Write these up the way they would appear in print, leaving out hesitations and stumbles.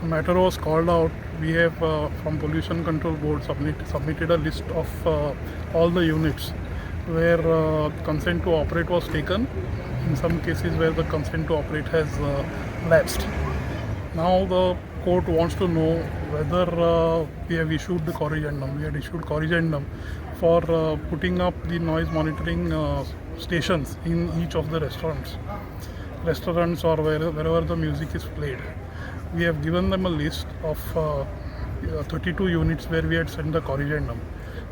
matter was called out, we have from Pollution Control Board submitted a list of all the units where consent to operate was taken, in some cases where the consent to operate has lapsed. Now the court wants to know whether we have issued the corrigendum. We had issued corrigendum for putting up the noise monitoring stations in each of the restaurants or wherever the music is played. We have given them a list of 32 units where we had sent the corrigendum.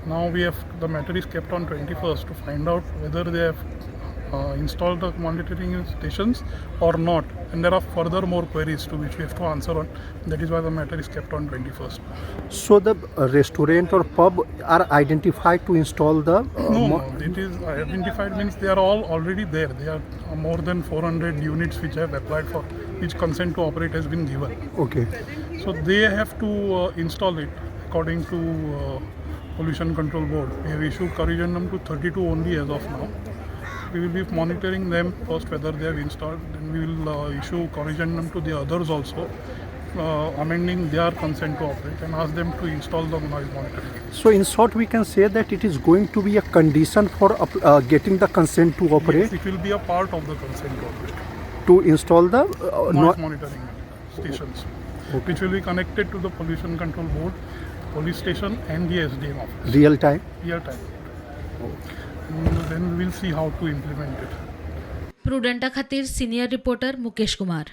Now the matter is kept on 21st to find out whether they have installed the monitoring stations or not, and there are further more queries to which we have to answer on. That is why the matter is kept on 21st. So the restaurant or pub are identified to install the No, it is identified means they are all already there. There are more than 400 units which have applied for, which consent to operate has been given. Okay. So they have to install it according to Pollution Control Board. We have issued corrigendum to 32 only as of now. We will be monitoring them first whether they have installed, then we will issue corrigendum to the others also, amending their consent to operate and ask them to install the noise monitoring. So in short, we can say that it is going to be a condition for getting the consent to operate. Yes, it will be a part of the consent to operate. To install the Noise monitoring stations, which will be connected to the Pollution Control Board, police station and the SDM office. real time. Then we will see how to implement it. प्रुडंटा खातीर senior reporter Mukesh Kumar.